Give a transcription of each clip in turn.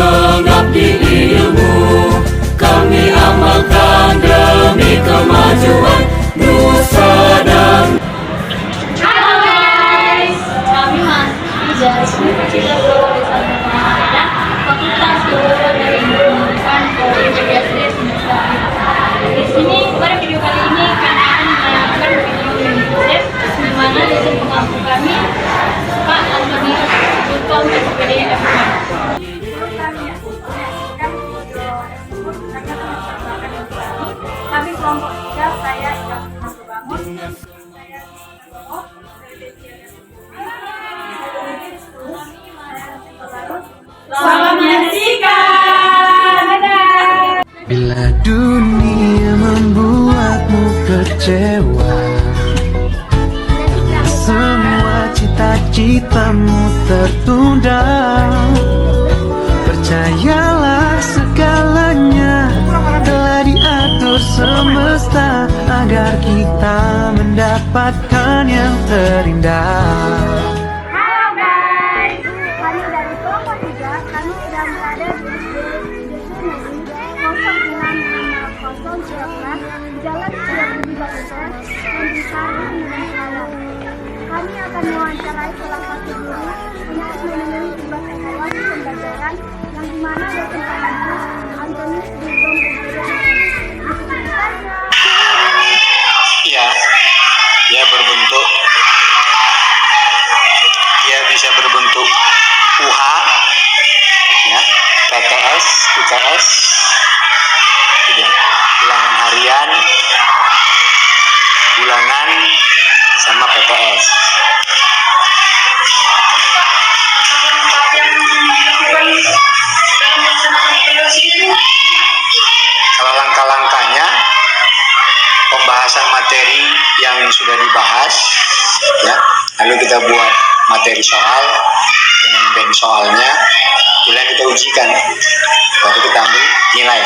mengabdi ilmu, kami amalkan demi kemajuan nusa dan. Halo guys, kami masih dari Universitas Pendidikan Muhammadiyah, Fakultas Kedokteran dari Pendidikan PGSD semester 5. Di sini pada video kali ini kami akan menayangkan video UNICEF di mana dosen pengampu kami Pak Antonius Sultan PPD F1. Kami kelompok 3, saya Ika Bangun, saya selamat menyaksikan. Dadah. Bila dunia membuatmu kecewa, semua cita-citamu tertunda, percayalah segalanya telah diatur semesta agar kita mendapatkan yang terindah. Halo guys, kami dari kelompok 3, kami sedang berada di Jalan Setiabudi Bagusan, Denpasar, Medan. Kami akan mewawancarai salah satu guru untuk menemui tugas evaluasi pembelajaran yang dimana dosen pengampu Antonius Sultan Iya, dia bisa berbentuk UH, ya, PTS, UTS, gitu. Bilangan harian, bulanan, sama PTS. Kalau langkah-langkahnya, pembahasan materi yang sudah dibahas, ya, lalu kita buat materi soal dengan bank soalnya, kemudian kita ujikan, baru kita ambil nilai.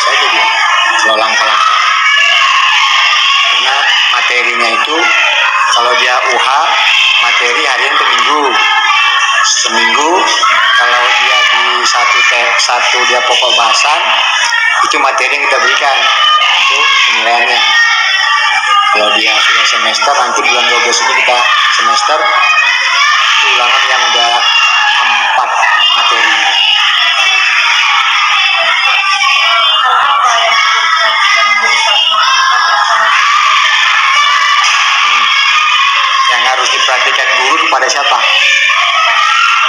Saya itu dia, kalau langkah-langkah. Karena materinya itu, kalau dia UH, materi harian per minggu. Seminggu, kalau dia di satu dia pokok bahasan, itu materi yang kita berikan, itu penilaiannya. Kalau dia sudah semester, nanti bulan 12 ini kita semester, itu ulangan yang udah 4 materi. Yang harus diperhatikan guru kepada siapa?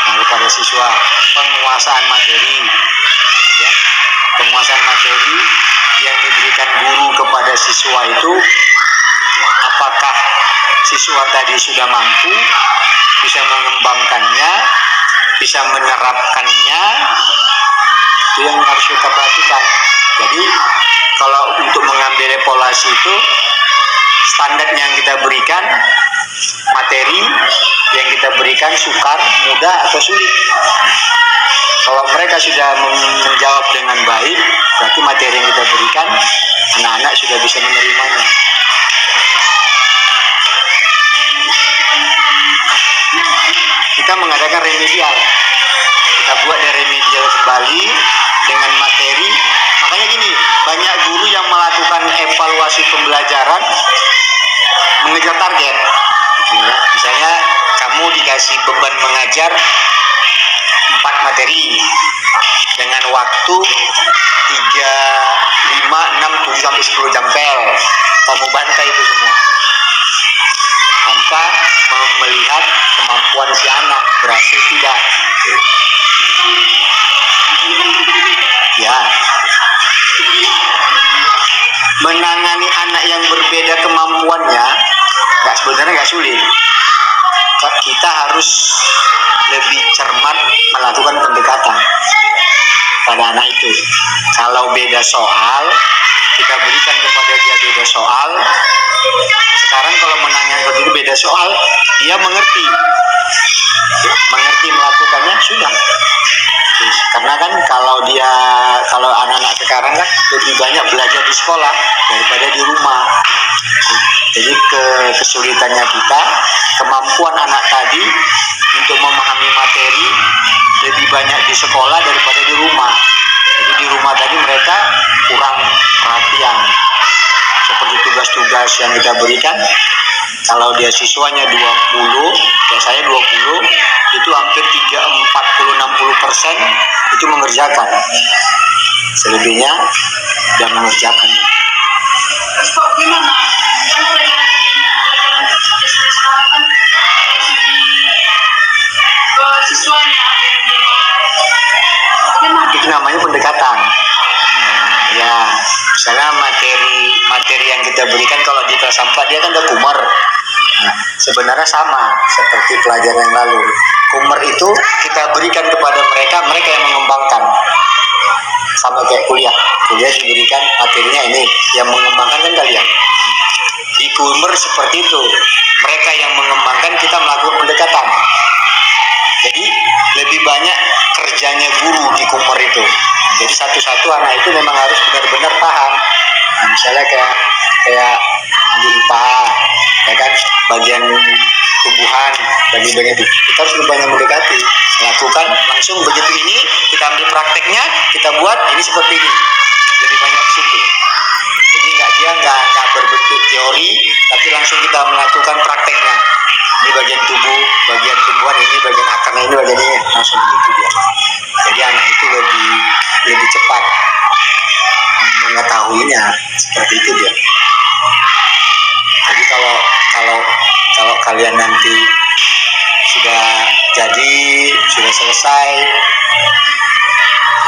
Yang kepada siswa. Penguasaan materi, ya. Penguasaan materi yang diberikan guru kepada siswa itu, apakah siswa tadi sudah mampu, bisa mengembangkannya, bisa menyerapkannya, itu yang harus kita perhatikan. Jadi kalau untuk mengambil evaluasi itu, standar yang kita berikan, materi yang kita berikan sukar, mudah, atau sulit. Kalau mereka sudah menjawab dengan baik, berarti materi yang kita berikan, anak-anak sudah bisa menerimanya. Kita mengadakan remedial. Kita buat dari remedial kembali dengan materi. Makanya gini, banyak guru yang melakukan evaluasi pembelajaran mengejar target. Misalnya kamu dikasih beban mengajar 4 materi dengan waktu 3, 5, 6, 7, sampai 10 jam pel. Kamu bantai itu semua tanpa melihat kemampuan si anak berhasil tidak. Ya, menangani anak yang berbeda kemampuannya sebenarnya nggak sulit. Kita harus lebih cermat melakukan pendekatan pada anak itu. Kalau beda soal, kita berikan kepada dia beda soal. Sekarang kalau menangani itu beda soal, dia mengerti melakukannya sudah. Karena kan kalau anak-anak sekarang kan lebih banyak belajar di sekolah daripada di rumah. Jadi kesulitannya kita, kemampuan anak tadi untuk memahami materi lebih banyak di sekolah daripada di rumah. Jadi di rumah tadi mereka kurang perhatian. Seperti tugas-tugas yang kita berikan, kalau dia siswanya 20, kayak saya 20, itu hampir 40-60% itu mengerjakan. Selebihnya tidak mengerjakan. Terus kok gimana? Kan pelajaran sekarang kan siswanya Itu namanya pendekatan. Ya, misalnya materi yang kita berikan kalau di kelas 4 dia kan ada kumar. Nah, sebenarnya sama seperti pelajaran yang lalu. Kumar itu kita berikan kepada mereka yang mengembangkan. Sama kayak kuliah diberikan materinya ini, yang mengembangkan kan kalian. Di kumar seperti itu, mereka yang mengembangkan, kita melakukan pendekatan. Jadi lebih banyak kerjanya guru di kumar itu. Jadi satu-satu anak itu memang harus benar-benar paham. Nah, misalnya kayak di IPA, ya kan, bagian tumbuhan dan bagian itu, kita harus lebih banyak mendekati, lakukan langsung begitu ini, kita ambil prakteknya, kita buat ini seperti ini, lebih banyak ke situ. Jadi nggak berbentuk teori, tapi langsung kita melakukan prakteknya. Ini bagian tubuh, bagian tumbuhan ini, bagian akarnya ini, bagian ini, langsung begitu dia. Jadi anak itu lebih cepat mengetahuinya, seperti itu dia. Jadi kalau kalian nanti sudah selesai,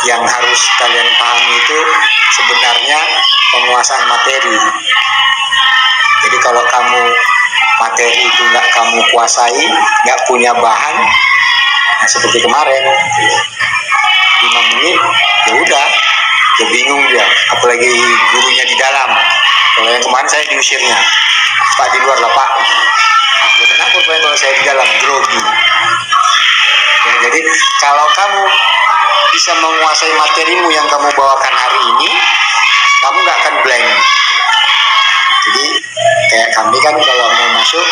yang harus kalian pahami itu sebenarnya penguasaan materi. Jadi kalau kamu materi itu nggak kamu kuasai, nggak punya bahan, nah seperti kemarin 5 menit ya udah bingung dia, apalagi gurunya di dalam. Kalau yang kemarin saya diusirnya, Pak di luar lah Pak. Ya, kenapa Pak kalau saya di dalam grogi? Ya, jadi kalau kamu bisa menguasai materimu yang kamu bawakan hari ini, kamu nggak akan blank. Jadi kayak kami kan kalau mau masuk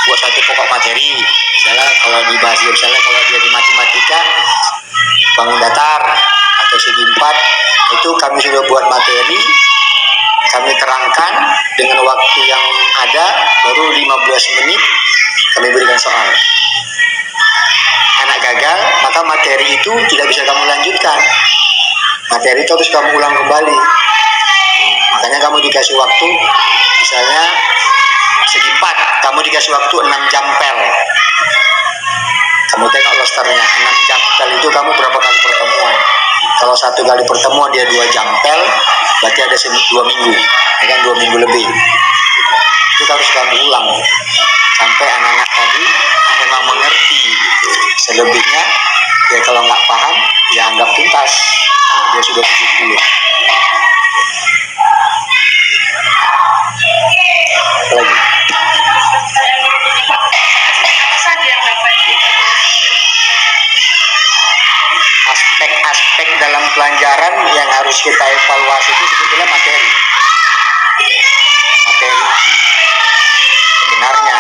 buat satu pokok materi, misalnya kalau dibahas, misalnya kalau dia di matematika bangun datar atau segi 4, itu kami sudah buat materi, kami terangkan dengan waktu yang ada, baru 15 menit kami berikan soal. Anak gagal, maka materi itu tidak bisa kamu lanjutkan, materi itu harus kamu ulang kembali. Makanya kamu dikasih waktu, misalnya segi 4, kamu dikasih waktu 6 jam pel. Kamu tengok losternya, 6 jam pel itu kamu berapa kali pertemuan. Kalau 1 kali pertemuan dia 2 jam pel, berarti ada 2 minggu, ya kan, 2 minggu lebih. Itu harus kamu ulang sampai anak-anak tadi memang mengerti. Selebihnya ya kalau nggak paham ya anggap tuntas, dia sudah 70. Lagi. apa saja yang dapat Aspek-aspek dalam pelajaran yang harus kita evaluasi itu sebetulnya materi sebenarnya,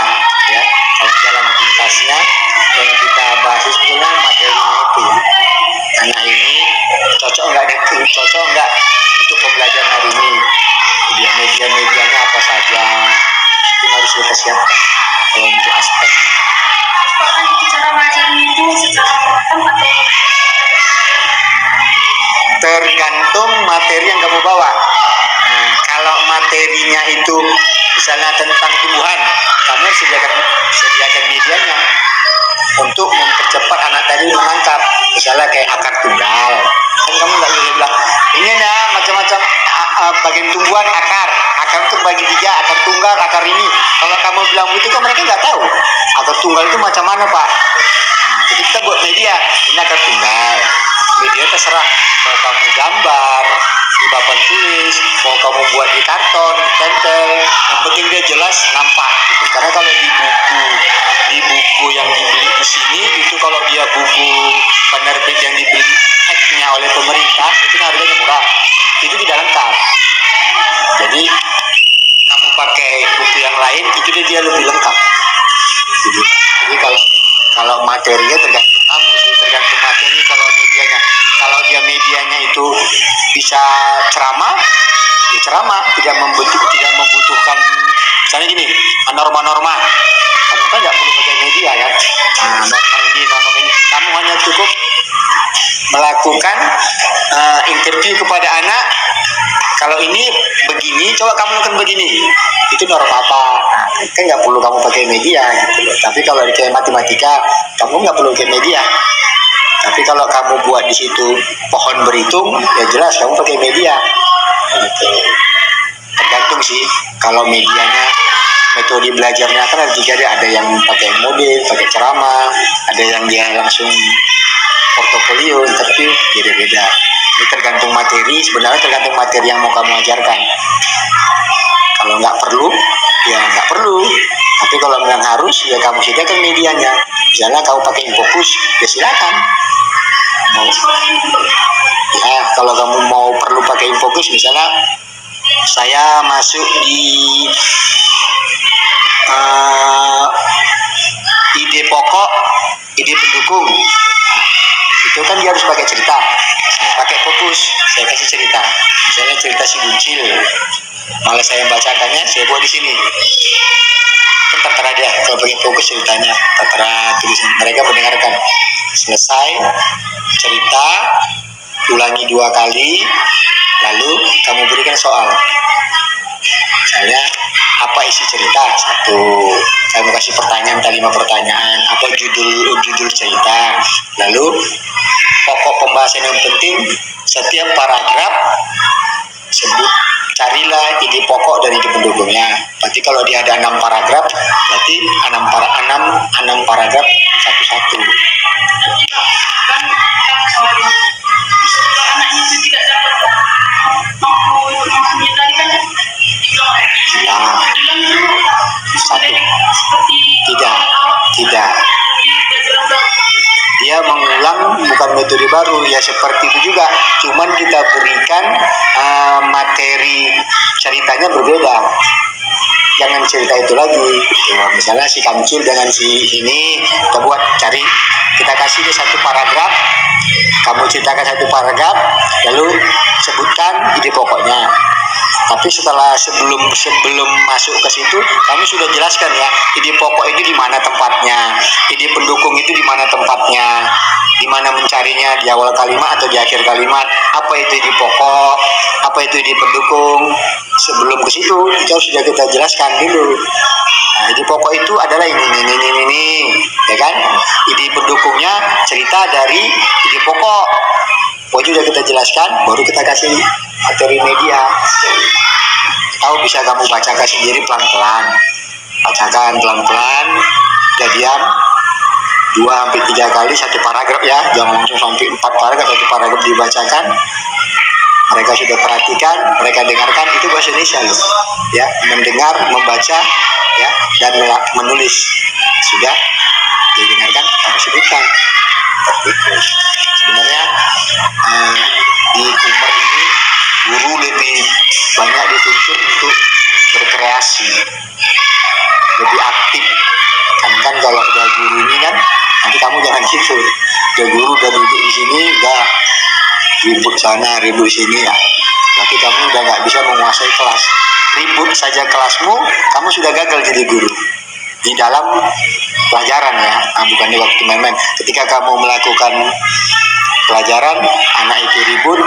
ya. Kalau dalam tuntasnya yang kita bahas sebetulnya materinya itu, anak ini cocok nggak untuk pembelajaran hari ini, dia media-medianya apa saja itu harus kita siapkan. Kalau untuk aspek cara ngajarnya itu secara program atau tergantung materi yang kamu bawa. Nah, kalau materinya itu misalnya tentang tumbuhan, kamu sediakan medianya untuk mempercepat anak tadi menangkap. Misalnya kayak akar tunggal, kan kamu nggak bisa bilang ini ada macam-macam bagian tumbuhan akar itu bagi 3, akar tunggal, akar ini. Kalau kamu bilang begitu kan mereka nggak tahu akar tunggal itu macam mana Pak. Jadi kita buat media, ini akar tunggal. Media terserah, mau kamu gambar di papan tulis, mau kamu buat di karton, tempel, yang penting dia jelas nampak gitu. Karena kalau di buku yang dibeli di sini itu, kalau dia buku penerbit yang dibeli hacknya oleh pemerintah, itu harganya murah, itu tidak lengkap. Jadi kamu pakai buku yang lain itu dia lebih lengkap. Jadi kalau medianya itu bisa ceramah, ya ceramah, tidak membutuhkan misalnya gini, norma-norma. Kamu kan nggak perlu pakai media kan? Nah, norma ini, kamu hanya cukup melakukan interview kepada anak. Kalau ini begini, coba kamu lakukan begini. Itu norma apa? Kan nggak perlu kamu pakai media gitu loh. Tapi kalau di kayak matematika, kamu nggak perlu pakai media. Tapi kalau kamu buat di situ pohon berhitung, ya jelas kamu pakai media. Gitu. Tergantung sih. Kalau medianya, metode belajarnya kan ada tiga, ada yang pakai model, pakai ceramah, ada yang dia langsung portofolio, interview, beda-beda. Ini tergantung materi, sebenarnya tergantung materi yang mau kamu ajarkan. Kalau nggak perlu, ya nggak perlu. Tapi kalau memang harus, ya kamu sediakan medianya. Misalnya kamu pakai Infocus, ya silakan. Ya, kalau kamu mau perlu pakai Infocus, misalnya saya masuk di ide pokok, ide pendukung. Itu kan dia harus pakai cerita. Saya pakai fokus, saya kasih cerita. Misalnya cerita si Buncil, malah saya bacakannya, saya buat di sini. Kan tertera dia, kalau pakai fokus ceritanya, tertera tulisan. Mereka mendengarkan. Selesai cerita, ulangi 2 kali, lalu kamu berikan soal. Misalnya, apa isi cerita? 1. Kamu kasih pertanyaan, 5 pertanyaan. Apa judul cerita? Lalu pokok pembahasan yang penting, setiap paragraf sebut, carilah ide pokok dari ide pendukungnya. Berarti kalau dia ada 6 paragraf, berarti 6 paragraf satu-satu. Anaknya itu tidak dapat mampu tadi kan Ya, satu. Tidak. Dia mengulang bukan metode baru, ya seperti itu juga. Cuman kita berikan materi ceritanya berbeda. Jangan cerita itu lagi. Misalnya si Kancil dengan si ini, kita kasih dia 1 paragraf. Kamu ceritakan 1 paragraf, lalu sebutkan ide pokoknya. Tapi sebelum masuk ke situ, kami sudah jelaskan ya, ide pokok itu di mana tempatnya, ide pendukung itu di mana tempatnya, di mana mencarinya, di awal kalimat atau di akhir kalimat, apa itu ide pokok, apa itu ide pendukung. Sebelum ke situ, itu sudah kita jelaskan dulu. Nah, ide pokok itu adalah ini, ya kan? Ide pendukungnya cerita dari ide pokok. Pokoknya sudah kita jelaskan, baru kita kasih materi media. Tahu bisa kamu bacakan sendiri pelan-pelan. Bacakan pelan-pelan, udah diam 2-3 kali 1 paragraf ya. Jangan langsung sampai 4 paragraf, 1 paragraf dibacakan. Mereka sudah perhatikan, mereka dengarkan, itu bahasa Indonesia loh. Ya, mendengar, membaca, ya, dan menulis. Sudah didengarkan, kamu sebutkan. Sebenarnya di Kumper ini guru lebih banyak dituntut untuk berkreasi, lebih aktif. Kan kalau udah guru ini kan, nanti kamu jangan gitu. Udah guru udah duduk di sini, udah ribut sana, ribut sini ya. Berarti kamu udah nggak bisa menguasai kelas. Ribut saja kelasmu, kamu sudah gagal jadi guru. Di dalam pelajaran ya, bukan di waktu main-main. Ketika kamu melakukan pelajaran, anak itu ribut,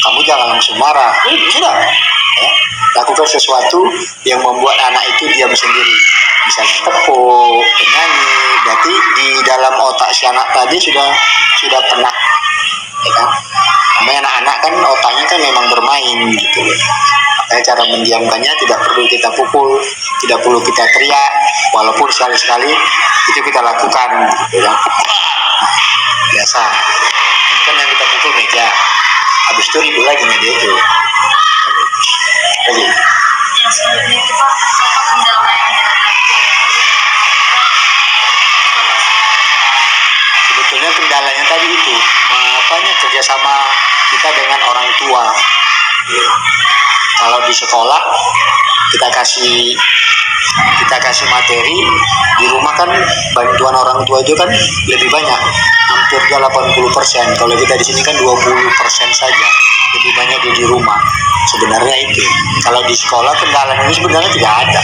kamu jangan langsung marah. Sudah, ya. Lakukan sesuatu yang membuat anak itu diam sendiri. Misalnya tepuk, penyanyi. Berarti di dalam otak si anak tadi sudah pernah, ya kan? Namanya anak-anak kan otaknya kan memang bermain gitu. Makanya cara mendiamkannya tidak perlu kita pukul, tidak perlu kita teriak, walaupun sekali-sekali itu kita lakukan gitu ya. Biasa. Ini kan yang kita pukul meja. Habis itu ribut lagi meja itu. Lagi. yang selanjutnya itu Pak, apa kendala yang Sebetulnya kendalanya tadi itu kerjasama kita dengan orang tua. Kalau di sekolah kita kasih materi, di rumah kan bantuan orang tua itu kan lebih banyak, hampir hampir dia 80%. Kalau kita di sini kan 20% saja, lebih banyak dia di rumah. Sebenarnya itu, kalau di sekolah kendala ini sebenarnya tidak ada.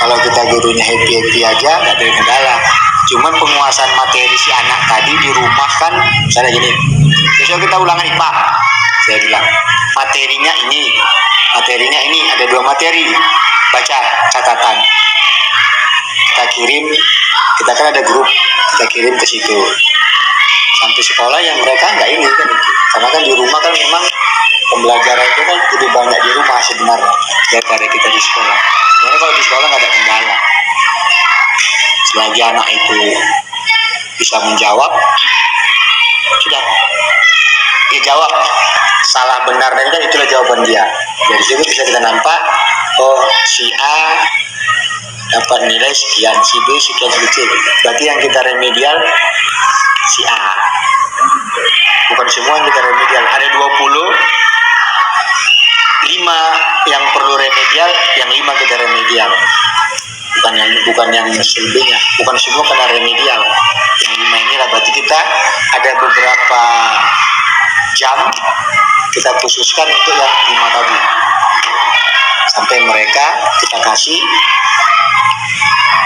Kalau kita gurunya happy aja, nggak ada kendala. Cuman penguasaan materi si anak tadi di rumah kan, misalnya gini, besok kita ulangan IPA, saya bilang materinya ini ada 2 materi, baca catatan, kita kirim, kita kan ada grup, kita kirim ke situ. Sampai sekolah yang mereka nggak ini kan itu. Karena kan di rumah kan memang pembelajaran itu kan lebih banyak di rumah sebenarnya daripada kita di sekolah. Sebenarnya kalau di sekolah nggak ada kendala. Selagi anak itu bisa menjawab, sudah dia jawab salah benar dan kan itulah jawaban dia. Dari situ bisa kita nampak, oh si A dapat nilai sekian, si B sekian sekian. Berarti yang kita remedial si A. Bukan semua yang kita remedial. Ada 5 yang perlu remedial, yang 5 kita remedial. Bukan yang selebihnya, bukan semua kena remedial. Yang 5 ini lah, berarti kita ada beberapa jam kita khususkan untuk yang 5 tadi. Sampai mereka kita kasih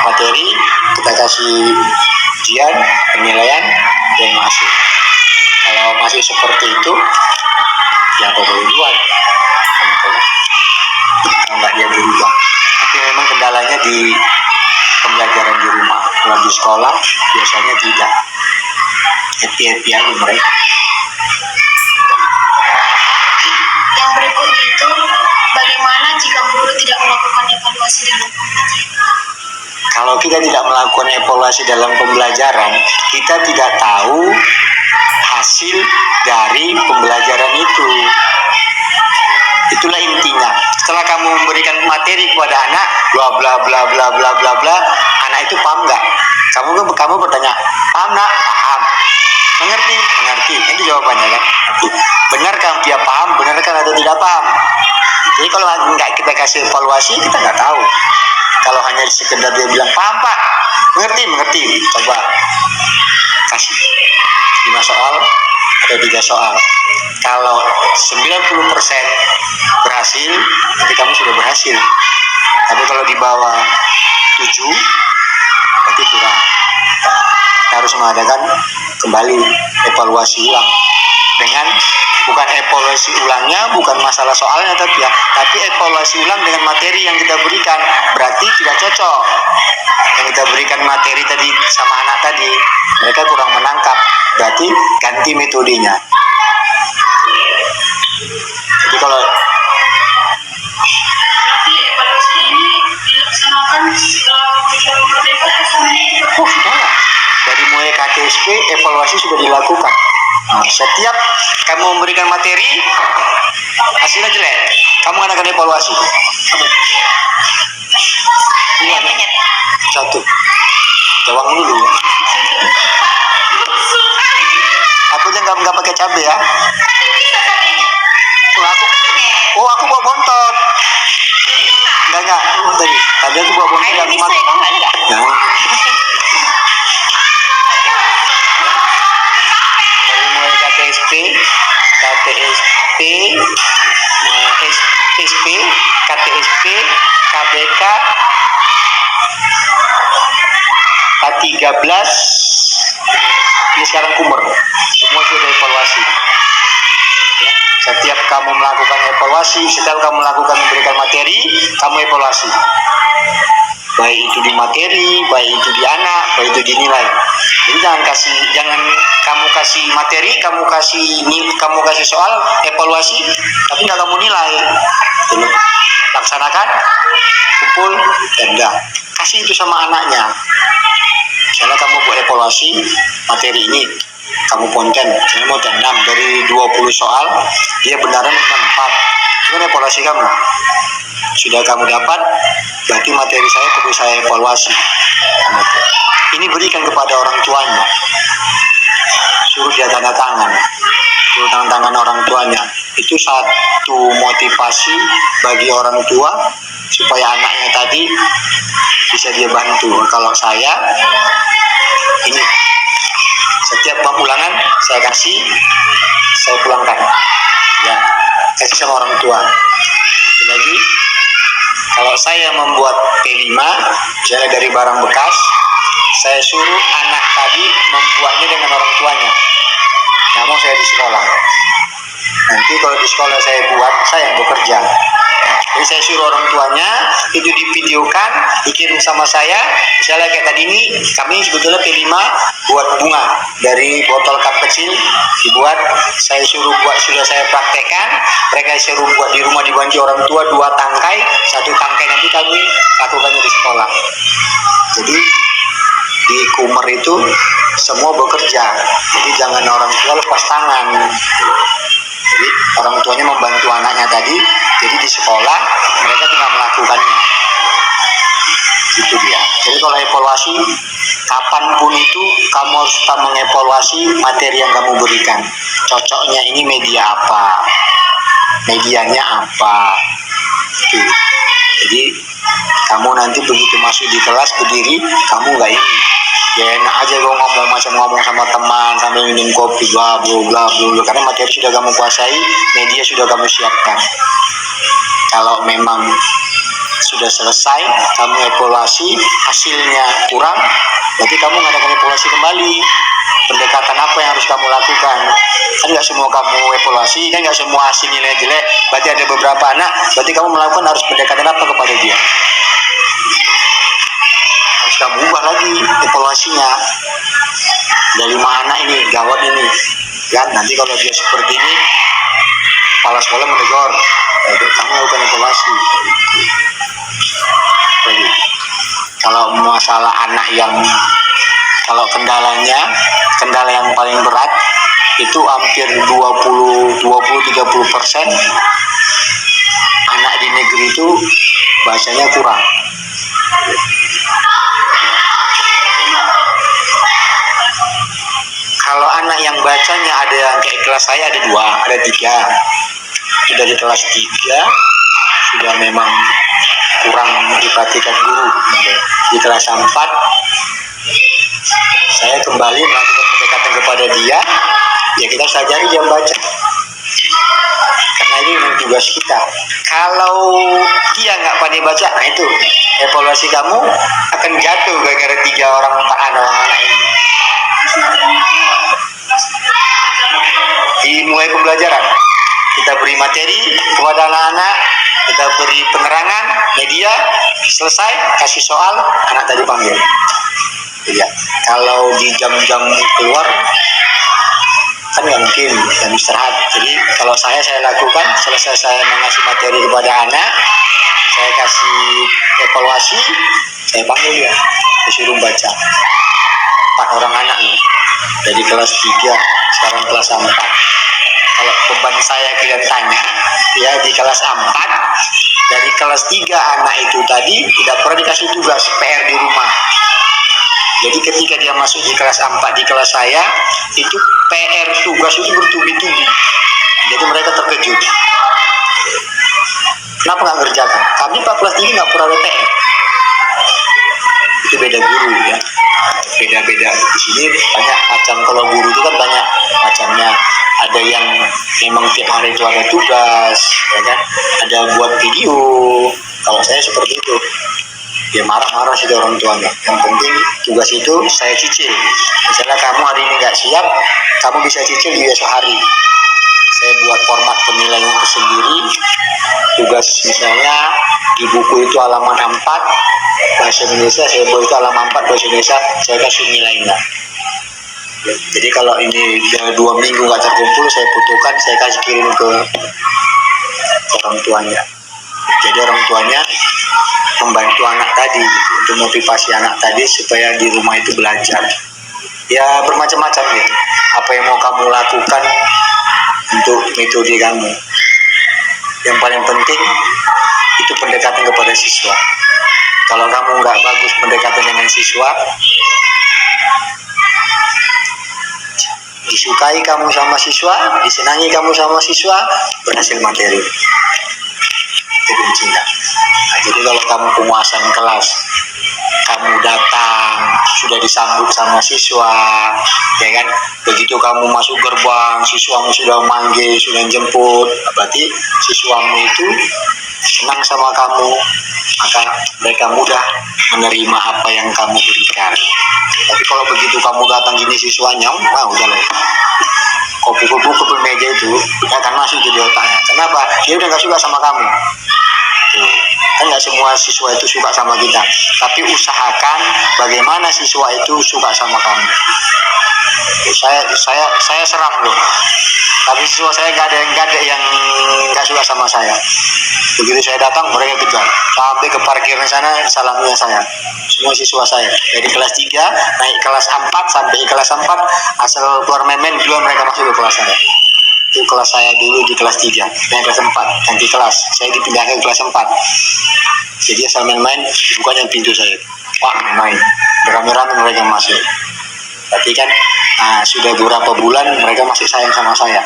materi, kita kasih ujian, penilaian, dan masuk. Kalau masih seperti itu, ya boleh buat. Kalau nggak dia berubah. Tapi memang kendalanya di pembelajaran di rumah. Kalau di sekolah biasanya tidak. Happy aja mereka. Yang berikut itu, bagaimana jika guru tidak melakukan evaluasi dalam pembelajaran? Kalau kita tidak melakukan evaluasi dalam pembelajaran, kita tidak tahu hasil dari pembelajaran itu. Itulah intinya. Setelah kamu memberikan materi kepada anak, bla bla bla bla bla bla bla, anak itu paham nggak? Kamu bertanya, paham nggak? Paham. Mengerti? Mengerti. Itu jawabannya kan. Benarkah dia paham? Benarkah atau tidak paham? Jadi kalau nggak kita kasih evaluasi, kita nggak tahu. Kalau hanya sekedar dia bilang paham pak, mengerti, coba kasih 5 soal atau 3 soal. Kalau 90% berhasil, berarti kamu sudah berhasil. Tapi kalau di bawah 7, berarti kurang. Kita harus mengadakan kembali evaluasi ulang. Dengan bukan evaluasi ulangnya, bukan masalah soalnya tapi evaluasi ulang dengan materi yang kita berikan. Berarti tidak cocok yang kita berikan materi tadi sama anak tadi, mereka kurang menangkap, berarti ganti metodenya. Jadi kalau Evaluasi ini dilaksanakan setelah sudah dari mulai KTSP evaluasi sudah dilakukan. Nah, setiap kamu memberikan materi hasilnya jelek, kamu akan evaluasi. Iya, satu jawab dulu. Aku aja nggak pakai cabai ya. Aku bawa bontot. Enggak. Tadi aku bawa bontot yang makan. Nah. Dari mulai KTSP, SP, KTSP, KBK, K13, ini sekarang Kumur, semua sudah evaluasi. Ya, setiap kamu melakukan evaluasi, setiap kamu melakukan memberikan materi, kamu evaluasi. Baik itu di materi, baik itu di anak, baik itu dinilai. Jadi jangan kamu kasih materi, kamu kasih soal evaluasi, tapi nggak kamu nilai. Jadi, laksanakan, kumpul, dan dah. Kasih itu sama anaknya. Misalnya kamu buat evaluasi materi ini, kamu konten, misalnya mau 6 dari 20 soal, dia benaran 4. Itu kan evaluasi kamu. Sudah kamu dapat, berarti materi saya perlu saya evaluasi. Ini berikan kepada orang tuanya. Suruh dia tanda tangan. Suruh tanda tangan orang tuanya. Itu satu motivasi bagi orang tua supaya anaknya tadi bisa dia bantu. Kalau saya ini Setiap bab ulangan saya kasih, saya pulangkan. Ya, kasih sama orang tua. Satu lagi, kalau saya membuat P5, misalnya dari barang bekas, saya suruh anak tadi membuatnya dengan orang tuanya. Nggak mau saya di sekolah. Nanti kalau di sekolah saya buat, saya yang bekerja. Jadi saya suruh orang tuanya, itu divideokan, dikirim sama saya. Misalnya kayak tadi ini, kami sebetulnya P5 buat bunga. Dari botol cup kecil dibuat, saya suruh buat, sudah saya praktekkan. Mereka suruh buat di rumah, dibantu orang tua 2 tangkai, 1 tangkai nanti kami lakukannya di sekolah. Jadi di Kumer itu semua bekerja. Jadi jangan orang tua lepas tangan. Jadi orang tuanya membantu anaknya tadi, jadi di sekolah mereka tinggal melakukannya. Itu dia. Jadi kalau evaluasi, kapanpun itu kamu harus tetap mengevaluasi materi yang kamu berikan. Cocoknya ini media apa, medianya apa. Itu. Jadi kamu nanti begitu masuk di kelas berdiri, kamu nggak ini. Ya enak aja gue ngomong sama teman sambil minum kopi, bla bla bla bla, karena materi sudah kamu kuasai, media sudah kamu siapkan. Kalau memang sudah selesai, kamu evaluasi, hasilnya kurang, berarti kamu ngadakan evaluasi kembali. Pendekatan apa yang harus kamu lakukan? Kan nggak semua kamu evaluasi, kan nggak semua hasil nilai jelek, berarti ada beberapa anak, berarti kamu melakukan harus pendekatan apa kepada dia? Kamu ubah lagi evaluasinya. Dari 5 anak ini, gawat ini kan, nanti kalau dia seperti ini kepala sekolah menegur, kamu lakukan evaluasi. Jadi, kalau masalah anak yang, kalau kendala yang paling berat itu hampir 20-30% anak di negeri itu bahasanya kurang. Kalau anak yang bacanya ada yang kayak kelas saya ada 3. Sudah di kelas 3 sudah memang kurang diperhatikan guru. Di kelas 4 saya kembali melakukan pendekatan kepada dia. Ya kita sajari dia baca. Karena ini memang tugas kita. Kalau dia nggak pandai baca, nah itu evaluasi kamu akan jatuh gara-gara 3 orang anak ini. Dimulai pembelajaran, kita beri materi kepada anak-anak, kita beri penerangan, media, selesai, kasih soal, anak tadi panggil. Ya, kalau di jam-jam keluar kan nggak mungkin, dan istirahat. Jadi kalau saya lakukan, selesai saya mengasih materi kepada anak, saya kasih evaluasi, saya panggil dia, disuruh baca. 4 orang anak nih, dari kelas 3 sekarang kelas 4. Kalau beban saya kalian tanya, ya di kelas 4 dari kelas 3 anak itu tadi tidak pernah dikasih tugas PR di rumah. Jadi ketika dia masuk di kelas 4 di kelas saya, itu PR tugas itu bertubi-tubi. Jadi mereka terkejut. Kenapa nggak ngerjakan? Kami Pak kelas 3 nggak pernah ada PR. Itu beda guru ya. Beda-beda di sini banyak macam. Kalau guru itu kan banyak macamnya. Ada yang memang tiap hari itu ada tugas, ya kan? Ada buat video. Kalau saya seperti itu. Ya marah-marah sih orang tuanya. Yang penting tugas itu saya cicil. Misalnya kamu hari ini nggak siap, kamu bisa cicil di besok hari. Saya buat format penilaian tersendiri. Tugas misalnya di buku itu halaman 4 bahasa Indonesia, saya buat itu halaman 4 bahasa Indonesia, saya kasih nilainya. Jadi kalau ini 2 minggu nggak terkumpul, saya butuhkan, saya kasih kirim ke orang tuanya. Jadi orang tuanya membantu anak tadi untuk motivasi anak tadi supaya di rumah itu belajar. Ya bermacam-macam ya. Apa yang mau kamu lakukan untuk metode kamu. Yang paling penting itu pendekatan kepada siswa. Kalau kamu nggak bagus pendekatan dengan siswa, disukai kamu sama siswa, disenangi kamu sama siswa, berhasil materi. Itu cinta. Nah, jadi kalau kamu penguasaan kelas, kamu datang sudah disambut sama siswa, ya kan? Begitu kamu masuk gerbang, siswamu sudah manggil, sudah jemput, berarti siswamu itu senang sama kamu, maka mereka mudah menerima apa yang kamu berikan. Tapi kalau begitu kamu datang gini siswanya, udah lah, kopi-kopi ke meja itu akan masuk di otaknya. Kenapa? Dia udah gak suka sama kamu. Tuh. Kan nggak semua siswa itu suka sama kita, tapi usahakan bagaimana siswa itu suka sama kamu. Saya seram loh, tapi siswa saya nggak ada yang nggak suka sama saya. Begitu saya datang mereka kejar sampai ke parkiran sana, salaminya saya, semua siswa saya dari kelas 3 naik kelas 4 sampai kelas 4, asal keluar memen dua mereka masuk ke kelas saya. Itu kelas saya dulu di kelas 3, naik kelas 4, ganti kelas, saya dipindahkan ke kelas 4. Jadi asal main-main, dibukanya pintu saya. Wah, main. Beramai-ramai mereka masuk. Berarti kan sudah beberapa bulan mereka masih sayang sama saya.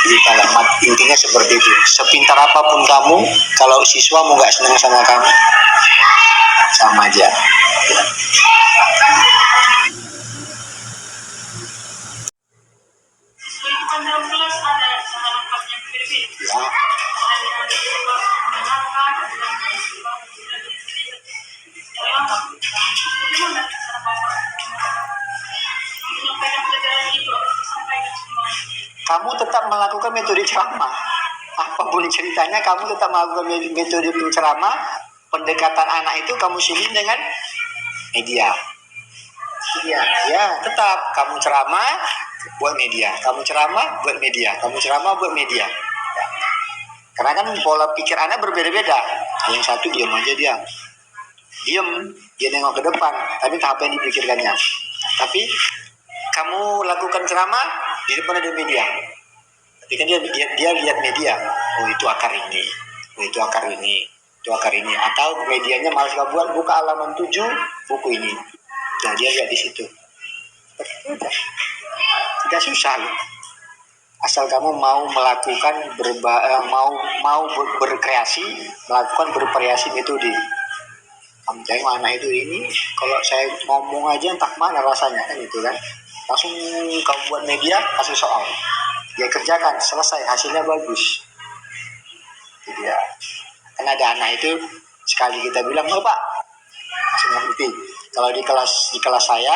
Jadi kalimat intinya seperti itu. Sepintar apapun kamu, kalau siswamu nggak senang sama kamu, sama aja. Ya. Kamu tetap melakukan metode ceramah, apapun ceritanya kamu tetap melakukan metode penceramah. Pendekatan anak itu kamu susun dengan media. Ya, tetap kamu ceramah buat media, kamu ceramah buat media, kamu ceramah buat media. Ya. Karena kan pola pikir anak berbeda-beda. Yang satu diam aja, dia nengok ke depan, tapi tak apa yang dipikirkannya. Tapi kamu lakukan ceramah, di depan ada media. Tapi kan dia lihat media. Oh, itu akar ini. Oh, itu akar ini. Itu akar ini. Atau medianya malas gak buat, buka halaman 7 buku ini. Nah, dia lihat di situ. Tidak susah loh. Asal kamu mau melakukan mau berkreasi, melakukan bervariasi metode. Kamu tengok anak itu ini, kalau saya ngomong aja entah mana rasanya kan itu kan. Langsung kamu buat media, kasih soal, dia kerjakan, selesai, hasilnya bagus. Jadi ya, kan ada anak itu sekali kita bilang, oh pak, langsung ngerti. Kalau di kelas saya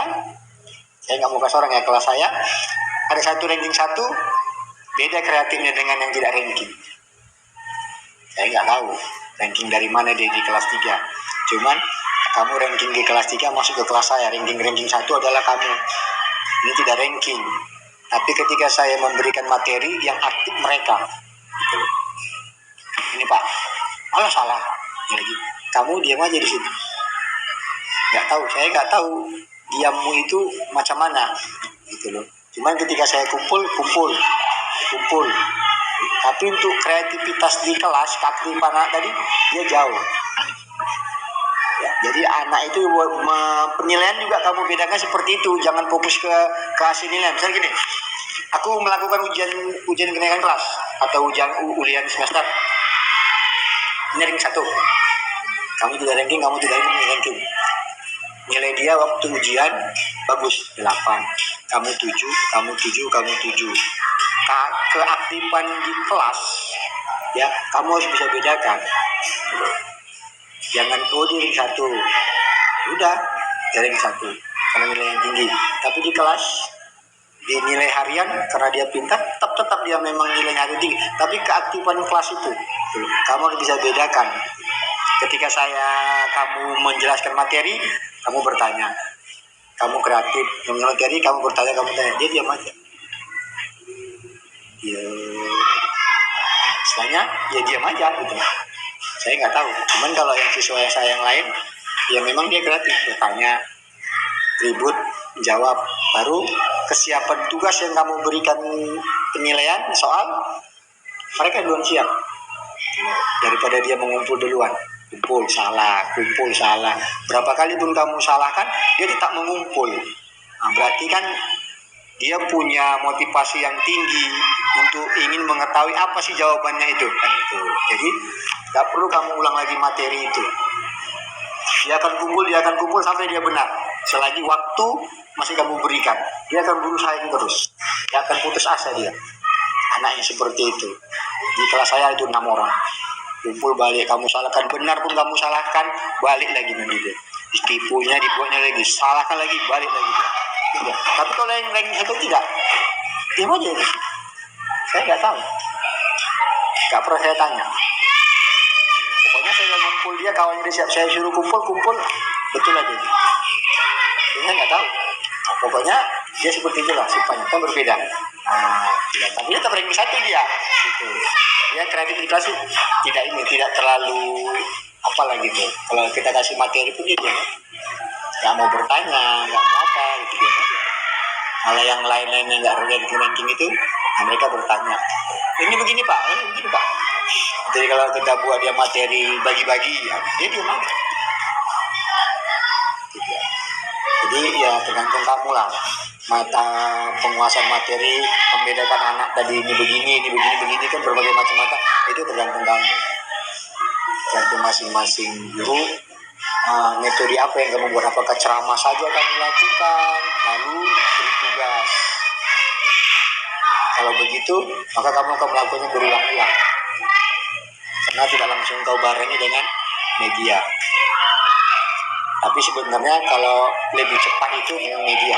nggak mau kasih orang ya, kelas saya ada satu ranking 1, beda kreatifnya dengan yang tidak ranking. Saya nggak tahu ranking dari mana dia di kelas 3. Cuman kamu ranking di kelas 3 masuk ke kelas saya, ranking 1 adalah kamu. Ini tidak ranking, tapi ketika saya memberikan materi yang aktif mereka, gitu. Ini pak, malah salah, lagi kamu diam aja di situ. Saya nggak tahu diammu itu macam mana, gitu loh. Cuman ketika saya kumpul, tapi untuk kreativitas di kelas, keaktifan anak tadi dia jauh. Ya, jadi anak itu penilaian juga kamu bedakan seperti itu. Jangan fokus ke hasil nilai. Misalnya gini, aku melakukan ujian kenaikan kelas atau ujian semester. Ini ranking 1. Kamu tidak ranking, ranking. Nilai dia waktu ujian bagus 8. Kamu 7. Keaktifan di kelas, ya kamu harus bisa bedakan. Jangan di ranking 1, udah di ranking 1 karena nilai yang tinggi. Tapi di kelas, di nilai harian karena dia pintar, tetap dia memang nilai harian tinggi. Tapi keaktifan kelas itu, kamu harus bisa bedakan. Ketika kamu menjelaskan materi, kamu bertanya, kamu kreatif dengan materi, kamu bertanya, dia diam aja. Istilahnya ya diam aja gitu. Saya nggak tahu. Cuman kalau yang siswa saya yang lain, ya memang dia kreatif, bertanya, ribut, jawab. Baru kesiapan tugas yang kamu berikan penilaian soal, mereka duluan siap. Daripada dia mengumpul duluan, kumpul salah. Berapa kali pun kamu salahkan, dia tetap mengumpul. Nah, berarti kan dia punya motivasi yang tinggi untuk ingin mengetahui apa sih jawabannya itu kan itu. Jadi Gak perlu kamu ulang lagi materi itu. Dia akan kumpul sampai dia benar. Selagi waktu masih kamu berikan, dia akan berusaha terus. Dia akan putus asa dia. Anak yang seperti itu. Di kelas saya itu 6 orang. Kumpul balik, kamu salahkan, benar pun kamu salahkan, balik lagi nanti dia. Ditipunya, dibuatnya lagi, salahkan lagi, balik lagi dia. Tidak. Tapi kalau yang lain satu tidak, diam aja itu. Saya nggak tahu. Nggak pernah saya tanya. Pokoknya saya ngumpul dia, kawannya dia siap, saya suruh kumpul, betul aja. Dia nggak tahu. Pokoknya dia seperti itulah sifatnya, kan berbeda. Tapi dia tetap ranking 1 dia. Gitu. Dia kreatif di kelas tidak terlalu apalah gitu. Kalau kita kasih materi pun dia nggak mau bertanya, nggak mau apa gitu dia. Malah yang lain-lain yang nggak ranking itu, mereka bertanya. Ini begini Pak, ini begini Pak. Jadi kalau kita buat dia materi bagi-bagi, dia diam aja. Gitu. Jadi ya tergantung kamu lah. Mata penguasaan materi, membedakan anak tadi ini begini kan berbagai macam mata, itu tergantung kamu. Tergantung masing-masing guru. Metode apa yang kamu buat, apakah ceramah saja kamu lakukan, lalu beri tugas. Kalau begitu, maka kamu akan melakukannya berulang-ulang. Karena tidak langsung kau barengi dengan media. Tapi sebenarnya kalau lebih cepat itu dengan media.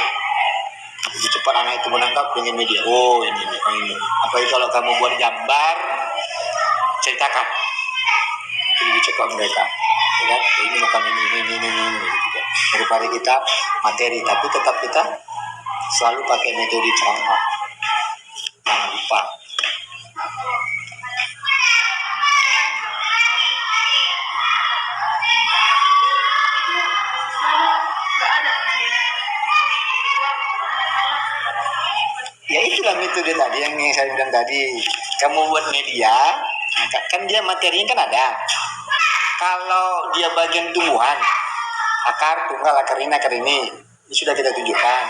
Lebih cepat anak itu menangkap dengan media. Oh ini. Apalagi kalau kamu buat gambar, ceritakan. Lebih cepat mereka. Ya, ini bukan ini. Daripada kita materi, tapi tetap kita selalu pakai metode ceramah. Jangan lupa. Ya itulah metode tadi yang saya bilang tadi. Kamu buat media, kan dia materinya kan ada. Kalau dia bagian tumbuhan, akar, tunggal, akar ini sudah kita tunjukkan.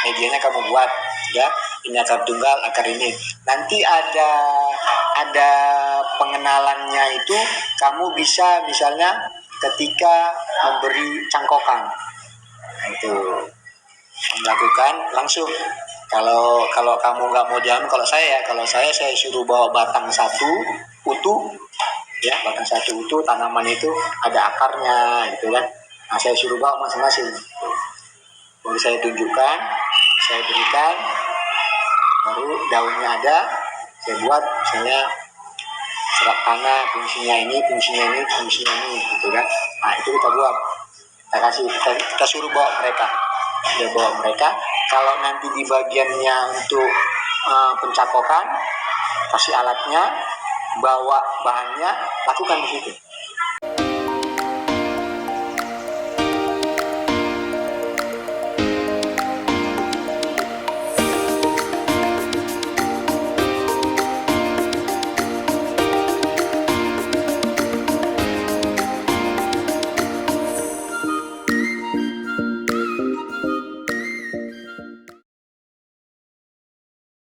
Medianya kamu buat, ya. Ini akar tunggal, akar ini. Nanti ada pengenalannya itu, kamu bisa misalnya ketika memberi cangkokan. Itu melakukan langsung. Kalau kamu nggak mau jalan, kalau saya suruh bawa batang satu utuh, ya batang satu utuh, tanaman itu ada akarnya, gitu kan. Nah saya suruh bawa masing-masing. Baru saya tunjukkan, saya berikan, baru daunnya ada, saya buat misalnya serat tanah, fungsinya ini, gitu kan. Nah itu kita buat, kita suruh bawa mereka. Dia bawa mereka. Kalau nanti di bagiannya untuk pencakokan, kasih alatnya, bawa bahannya, lakukan di situ.